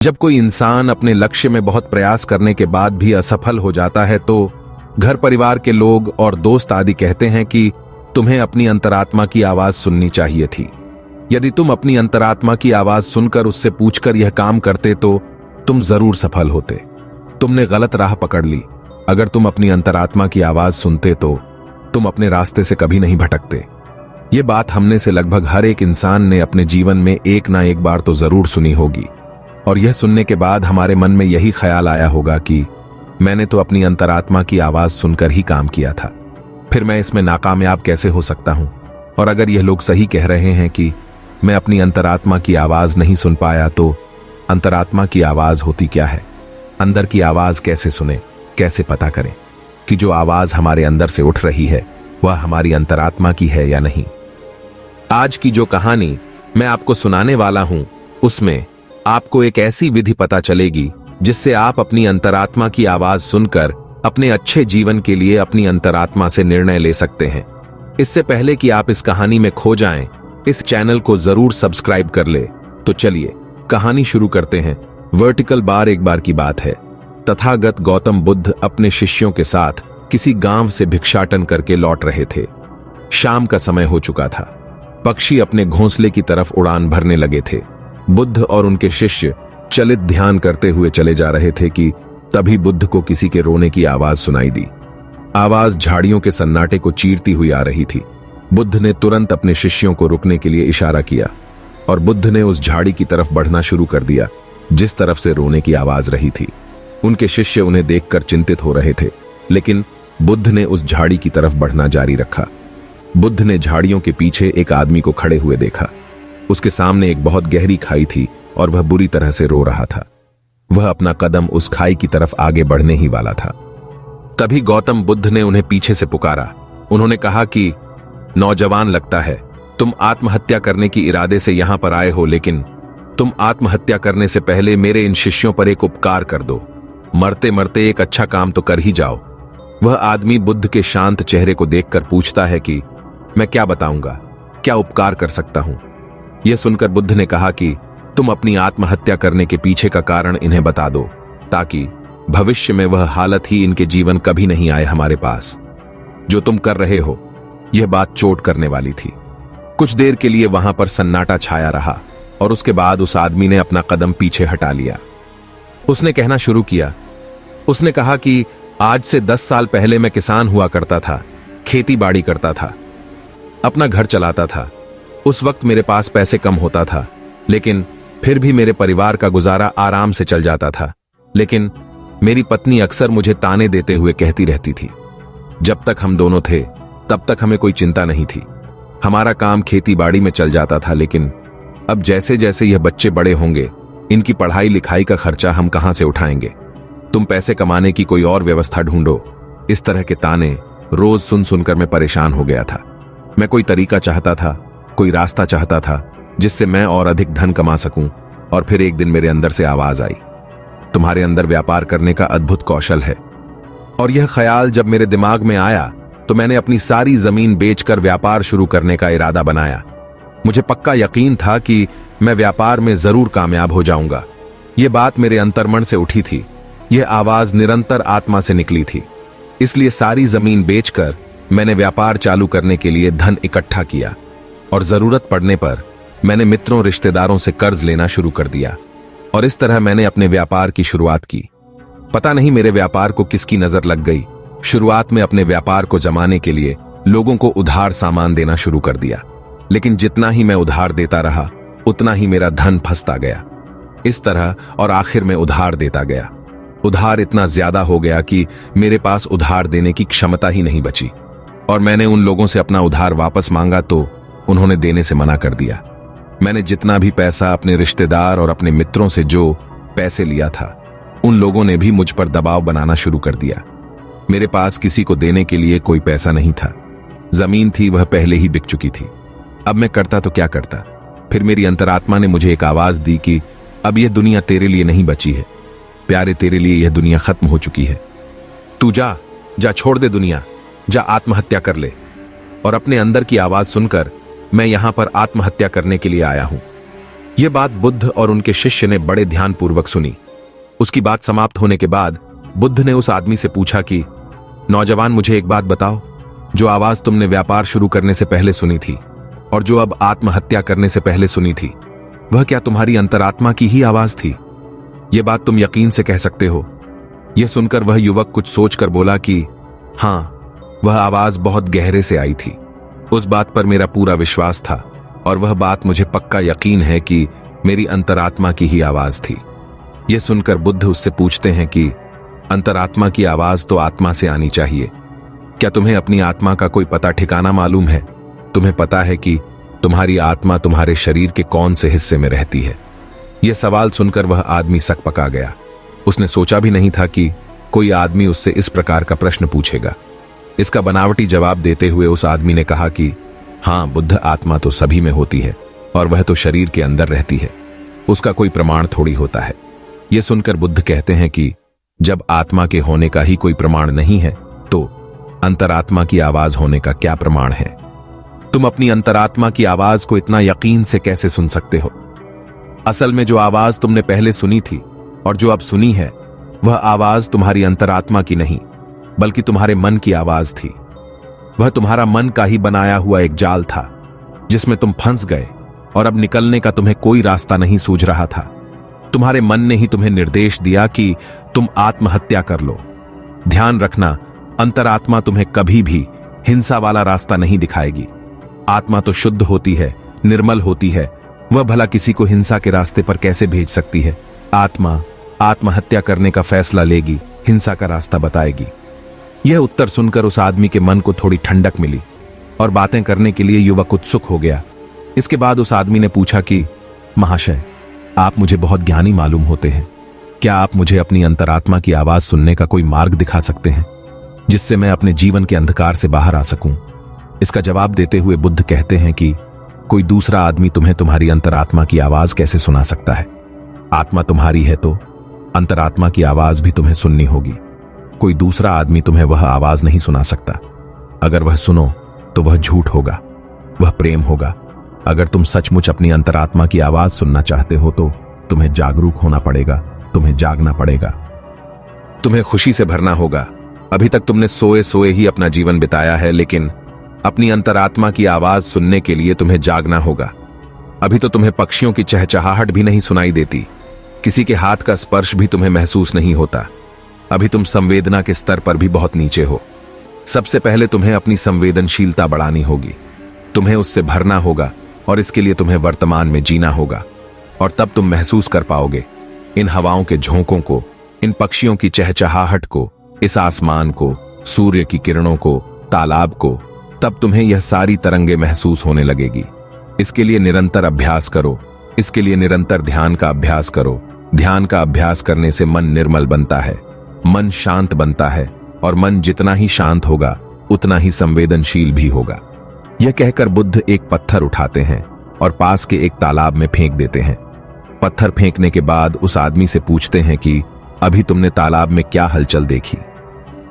जब कोई इंसान अपने लक्ष्य में बहुत प्रयास करने के बाद भी असफल हो जाता है तो घर परिवार के लोग और दोस्त आदि कहते हैं कि तुम्हें अपनी अंतरात्मा की आवाज सुननी चाहिए थी। यदि तुम अपनी अंतरात्मा की आवाज सुनकर उससे पूछकर यह काम करते तो तुम जरूर सफल होते। तुमने गलत राह पकड़ ली। अगर तुम अपनी अंतरात्मा की आवाज सुनते तो तुम अपने रास्ते से कभी नहीं भटकते। ये बात हमने से लगभग हर एक इंसान ने अपने जीवन में एक ना एक बार तो जरूर सुनी होगी, और यह सुनने के बाद हमारे मन में यही ख्याल आया होगा कि मैंने तो अपनी अंतरात्मा की आवाज सुनकर ही काम किया था, फिर मैं इसमें नाकामयाब कैसे हो सकता हूं। और अगर यह लोग सही कह रहे हैं कि मैं अपनी अंतरात्मा की आवाज नहीं सुन पाया, तो अंतरात्मा की आवाज होती क्या है? अंदर की आवाज कैसे सुने, कैसे पता करें कि जो आवाज हमारे अंदर से उठ रही है वह हमारी अंतरात्मा की है या नहीं? आज की जो कहानी मैं आपको सुनाने वाला हूं, उसमें आपको एक ऐसी विधि पता चलेगी जिससे आप अपनी अंतरात्मा की आवाज सुनकर अपने अच्छे जीवन के लिए अपनी अंतरात्मा से निर्णय ले सकते हैं। इससे पहले कि आप इस कहानी में खो जाएं, इस चैनल को जरूर सब्सक्राइब कर ले। तो चलिए कहानी शुरू करते हैं। Vertical bar. एक बार की बात है, तथागत गौतम बुद्ध अपने शिष्यों के साथ किसी गांव से भिक्षाटन करके लौट रहे थे। शाम का समय हो चुका था। पक्षी अपने घोंसले की तरफ उड़ान भरने लगे थे। बुद्ध और उनके शिष्य चलित ध्यान करते हुए चले जा रहे थे कि तभी बुद्ध को किसी के रोने की आवाज सुनाई दी। आवाज झाड़ियों के सन्नाटे को चीरती हुई आ रही थी। बुद्ध ने तुरंत अपने शिष्यों को रुकने के लिए इशारा किया और बुद्ध ने उस झाड़ी की तरफ बढ़ना शुरू कर दिया जिस तरफ से रोने की आवाज रही थी। उनके शिष्य उन्हें देखकर चिंतित हो रहे थे, लेकिन बुद्ध ने उस झाड़ी की तरफ बढ़ना जारी रखा। बुद्ध ने झाड़ियों के पीछे एक आदमी को खड़े हुए देखा। उसके सामने एक बहुत गहरी खाई थी और वह बुरी तरह से रो रहा था। वह अपना कदम उस खाई की तरफ आगे बढ़ने ही वाला था। तभी गौतम बुद्ध ने उन्हें पीछे से पुकारा। उन्होंने कहा कि नौजवान, लगता है तुम आत्महत्या करने की इरादे से यहां पर आए हो, लेकिन तुम आत्महत्या करने से पहले मेरे इन शिष्यों पर एक उपकार कर दो। मरते मरते एक अच्छा काम तो कर ही जाओ। वह आदमी बुद्ध के शांत चेहरे को देखकर पूछता है कि मैं क्या बताऊंगा, क्या उपकार कर सकता हूं? यह सुनकर बुद्ध ने कहा कि तुम अपनी आत्महत्या करने के पीछे का कारण इन्हें बता दो, ताकि भविष्य में वह हालत ही इनके जीवन कभी नहीं आए हमारे पास। जो तुम कर रहे हो यह बात चोट करने वाली थी। कुछ देर के लिए वहां पर सन्नाटा छाया रहा और उसके बाद उस आदमी ने अपना कदम पीछे हटा लिया। उसने कहना शुरू किया। उसने कहा कि आज से 10 साल पहले मैं किसान हुआ करता था, खेती बाड़ी करता था, अपना घर चलाता था। उस वक्त मेरे पास पैसे कम होता था, लेकिन फिर भी मेरे परिवार का गुजारा आराम से चल जाता था। लेकिन मेरी पत्नी अक्सर मुझे ताने देते हुए कहती रहती थी। जब तक हम दोनों थे तब तक हमें कोई चिंता नहीं थी। हमारा काम खेती बाड़ी में चल जाता था, लेकिन अब जैसे जैसे यह बच्चे बड़े होंगे, इनकी पढ़ाई लिखाई का खर्चा हम कहां से उठाएंगे? तुम पैसे कमाने की कोई और व्यवस्था ढूंढो। इस तरह के ताने रोज सुन सुनकर मैं परेशान हो गया था। मैं कोई तरीका चाहता था, कोई रास्ता चाहता था जिससे मैं और अधिक धन कमा सकूं। और फिर एक दिन मेरे अंदर से आवाज आई, तुम्हारे अंदर व्यापार करने का अद्भुत कौशल है। और यह ख्याल जब मेरे दिमाग में आया तो मैंने अपनी सारी जमीन बेचकर व्यापार शुरू करने का इरादा बनाया। मुझे पक्का यकीन था कि मैं व्यापार में जरूर कामयाब हो जाऊंगा। यह बात मेरे अंतर्मन से उठी थी। यह आवाज निरंतर आत्मा से निकली थी। इसलिए सारी जमीन बेचकर मैंने व्यापार चालू करने के लिए धन इकट्ठा किया और जरूरत पड़ने पर मैंने मित्रों रिश्तेदारों से कर्ज लेना शुरू कर दिया। और इस तरह मैंने अपने व्यापार की शुरुआत की। पता नहीं मेरे व्यापार को किसकी नजर लग गई। शुरुआत में अपने व्यापार को जमाने के लिए लोगों को उधार सामान देना शुरू कर दिया, लेकिन जितना ही मैं उधार देता रहा उतना ही मेरा धन फंसता गया। इस तरह और आखिर में उधार देता गया। उधार इतना ज्यादा हो गया कि मेरे पास उधार देने की क्षमता ही नहीं बची। और मैंने उन लोगों से अपना उधार वापस मांगा तो उन्होंने देने से मना कर दिया। मैंने जितना भी पैसा अपने रिश्तेदार और अपने मित्रों से जो पैसे लिया था, उन लोगों ने भी मुझ पर दबाव बनाना शुरू कर दिया। मेरे पास किसी को देने के लिए कोई पैसा नहीं था। जमीन थी वह पहले ही बिक चुकी थी। अब मैं करता तो क्या करता? फिर मेरी अंतरात्मा ने मुझे एक आवाज दी कि अब यह दुनिया तेरे लिए नहीं बची है प्यारे, तेरे लिए यह दुनिया खत्म हो चुकी है। तू जा जा, छोड़ दे दुनिया, जा आत्महत्या कर ले। और अपने अंदर की आवाज सुनकर मैं यहां पर आत्महत्या करने के लिए आया हूं। यह बात बुद्ध और उनके शिष्य ने बड़े ध्यानपूर्वक सुनी। उसकी बात समाप्त होने के बाद बुद्ध ने उस आदमी से पूछा कि नौजवान, मुझे एक बात बताओ, जो आवाज तुमने व्यापार शुरू करने से पहले सुनी थी और जो अब आत्महत्या करने से पहले सुनी थी, वह क्या तुम्हारी अंतरात्मा की ही आवाज थी? यह बात तुम यकीन से कह सकते हो? यह सुनकर वह युवक कुछ सोचकर बोला कि हां, वह आवाज बहुत गहरे से आई थी। उस बात पर मेरा पूरा विश्वास था और वह बात मुझे पक्का यकीन है कि मेरी अंतरात्मा की ही आवाज थी। यह सुनकर बुद्ध उससे पूछते हैं कि अंतरात्मा की आवाज तो आत्मा से आनी चाहिए। क्या तुम्हें अपनी आत्मा का कोई पता ठिकाना मालूम है? तुम्हें पता है कि तुम्हारी आत्मा तुम्हारे शरीर के कौन से हिस्से में रहती है? यह सवाल सुनकर वह आदमी सकपका गया। उसने सोचा भी नहीं था कि कोई आदमी उससे इस प्रकार का प्रश्न पूछेगा। इसका बनावटी जवाब देते हुए उस आदमी ने कहा कि हां, बुद्ध, आत्मा तो सभी में होती है और वह तो शरीर के अंदर रहती है, उसका कोई प्रमाण थोड़ी होता है। यह सुनकर बुद्ध कहते हैं कि जब आत्मा के होने का ही कोई प्रमाण नहीं है तो अंतरात्मा की आवाज होने का क्या प्रमाण है? तुम अपनी अंतरात्मा की आवाज को इतना यकीन से कैसे सुन सकते हो? असल में जो आवाज तुमने पहले सुनी थी और जो अब सुनी है, वह आवाज तुम्हारी अंतरात्मा की नहीं बल्कि तुम्हारे मन की आवाज थी। वह तुम्हारा मन का ही बनाया हुआ एक जाल था जिसमें तुम फंस गए और अब निकलने का तुम्हें कोई रास्ता नहीं सूझ रहा था। तुम्हारे मन ने ही तुम्हें निर्देश दिया कि तुम आत्महत्या कर लो। ध्यान रखना, अंतरात्मा तुम्हें कभी भी हिंसा वाला रास्ता नहीं दिखाएगी। आत्मा तो शुद्ध होती है, निर्मल होती है, वह भला किसी को हिंसा के रास्ते पर कैसे भेज सकती है? आत्मा आत्महत्या करने का फैसला लेगी, हिंसा का रास्ता बताएगी। यह उत्तर सुनकर उस आदमी के मन को थोड़ी ठंडक मिली और बातें करने के लिए युवक उत्सुक हो गया। इसके बाद उस आदमी ने पूछा कि महाशय, आप मुझे बहुत ज्ञानी मालूम होते हैं, क्या आप मुझे अपनी अंतरात्मा की आवाज सुनने का कोई मार्ग दिखा सकते हैं जिससे मैं अपने जीवन के अंधकार से बाहर आ सकूं? इसका जवाब देते हुए बुद्ध कहते हैं कि कोई दूसरा आदमी तुम्हें तुम्हारी अंतरात्मा की आवाज कैसे सुना सकता है? आत्मा तुम्हारी है तो अंतरात्मा की आवाज भी तुम्हें सुननी होगी। कोई दूसरा आदमी तुम्हें वह आवाज नहीं सुना सकता। अगर वह सुनो तो वह झूठ होगा, वह प्रेम होगा। अगर तुम सचमुच अपनी अंतरात्मा की आवाज सुनना चाहते हो तो तुम्हें जागरूक होना पड़ेगा, तुम्हें जागना पड़ेगा, तुम्हें खुशी से भरना होगा। अभी तक तुमने सोए सोए ही अपना जीवन बिताया है, लेकिन अपनी अंतरात्मा की आवाज सुनने के लिए तुम्हें जागना होगा। अभी तो तुम्हें पक्षियों की चहचहाहट भी नहीं सुनाई देती, किसी के हाथ का स्पर्श भी तुम्हें महसूस नहीं होता। अभी तुम संवेदना के स्तर पर भी बहुत नीचे हो। सबसे पहले तुम्हें अपनी संवेदनशीलता बढ़ानी होगी, तुम्हें उससे भरना होगा और इसके लिए तुम्हें वर्तमान में जीना होगा। और तब तुम महसूस कर पाओगे इन हवाओं के झोंकों को, इन पक्षियों की चहचहाहट को, इस आसमान को, सूर्य की किरणों को, तालाब को। तब तुम्हें यह सारी तरंगे महसूस होने लगेगी। इसके लिए निरंतर अभ्यास करो, इसके लिए निरंतर ध्यान का अभ्यास करो। ध्यान का अभ्यास करने से मन निर्मल बनता है, मन शांत बनता है और मन जितना ही शांत होगा उतना ही संवेदनशील भी होगा। यह कहकर बुद्ध एक पत्थर उठाते हैं और पास के एक तालाब में फेंक देते हैं। पत्थर फेंकने के बाद उस आदमी से पूछते हैं कि अभी तुमने तालाब में क्या हलचल देखी?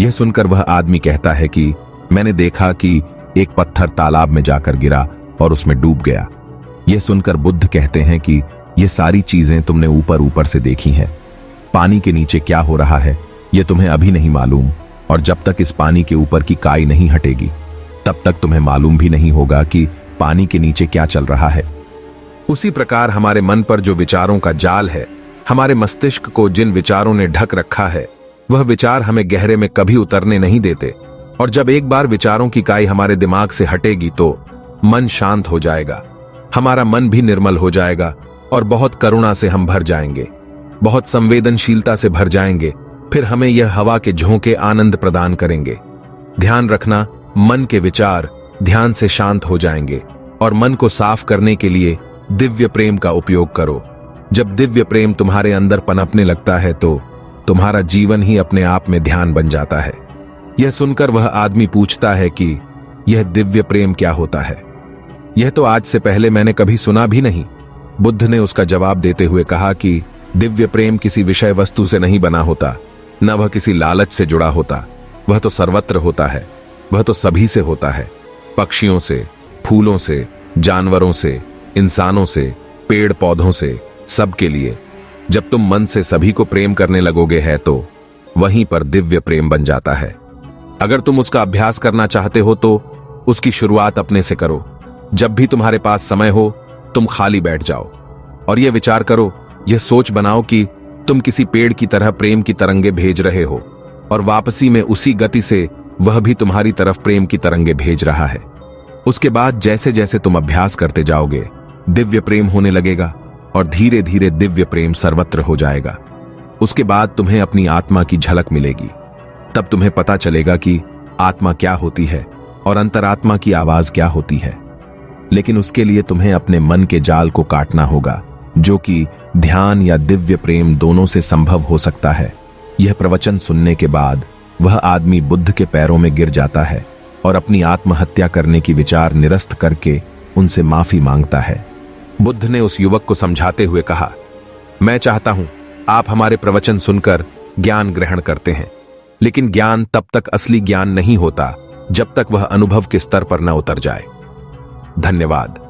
यह सुनकर वह आदमी कहता है कि मैंने देखा कि एक पत्थर तालाब में जाकर गिरा और उसमें डूब गया। यह सुनकर बुद्ध कहते हैं कि ये सारी चीजें तुमने ऊपर ऊपर से देखी हैं। पानी के नीचे क्या हो रहा है यह तुम्हें अभी नहीं मालूम, और जब तक इस पानी के ऊपर की काई नहीं हटेगी तब तक तुम्हें मालूम भी नहीं होगा कि पानी के नीचे क्या चल रहा है। उसी प्रकार हमारे मन पर जो विचारों का जाल है, हमारे मस्तिष्क को जिन विचारों ने ढक रखा है, वह विचार हमें गहरे में कभी उतरने नहीं देते। और जब एक बार विचारों की काई हमारे दिमाग से हटेगी तो मन शांत हो जाएगा, हमारा मन भी निर्मल हो जाएगा और बहुत करुणा से हम भर जाएंगे, बहुत संवेदनशीलता से भर जाएंगे। फिर हमें यह हवा के झोंके आनंद प्रदान करेंगे। ध्यान रखना, मन के विचार ध्यान से शांत हो जाएंगे और मन को साफ करने के लिए दिव्य प्रेम का उपयोग करो। जब दिव्य प्रेम तुम्हारे अंदर पनपने लगता है तो तुम्हारा जीवन ही अपने आप में ध्यान बन जाता है। यह सुनकर वह आदमी पूछता है कि यह दिव्य प्रेम क्या होता है? यह तो आज से पहले मैंने कभी सुना भी नहीं। बुद्ध ने उसका जवाब देते हुए कहा कि दिव्य प्रेम किसी विषय वस्तु से नहीं बना होता, न वह किसी लालच से जुड़ा होता। वह तो सर्वत्र होता है, वह तो सभी से होता है, पक्षियों से, फूलों से, जानवरों से, इंसानों से, पेड़ पौधों से, सबके लिए। जब तुम मन से सभी को प्रेम करने लगोगे है तो वहीं पर दिव्य प्रेम बन जाता है। अगर तुम उसका अभ्यास करना चाहते हो तो उसकी शुरुआत अपने से करो। जब भी तुम्हारे पास समय हो तुम खाली बैठ जाओ और यह विचार करो, यह सोच बनाओ कि तुम किसी पेड़ की तरह प्रेम की तरंगे भेज रहे हो और वापसी में उसी गति से वह भी तुम्हारी तरफ प्रेम की तरंगे भेज रहा है। उसके बाद जैसे जैसे तुम अभ्यास करते जाओगे दिव्य प्रेम होने लगेगा और धीरे धीरे दिव्य प्रेम सर्वत्र हो जाएगा। उसके बाद तुम्हें अपनी आत्मा की झलक मिलेगी। तब तुम्हें पता चलेगा कि आत्मा क्या होती है और अंतरात्मा की आवाज क्या होती है। लेकिन उसके लिए तुम्हें अपने मन के जाल को काटना होगा, जो कि ध्यान या दिव्य प्रेम दोनों से संभव हो सकता है। यह प्रवचन सुनने के बाद वह आदमी बुद्ध के पैरों में गिर जाता है और अपनी आत्महत्या करने की विचार निरस्त करके उनसे माफी मांगता है। बुद्ध ने उस युवक को समझाते हुए कहा, मैं चाहता हूं आप हमारे प्रवचन सुनकर ज्ञान ग्रहण करते हैं, लेकिन ज्ञान तब तक असली ज्ञान नहीं होता जब तक वह अनुभव के स्तर पर न उतर जाए। धन्यवाद।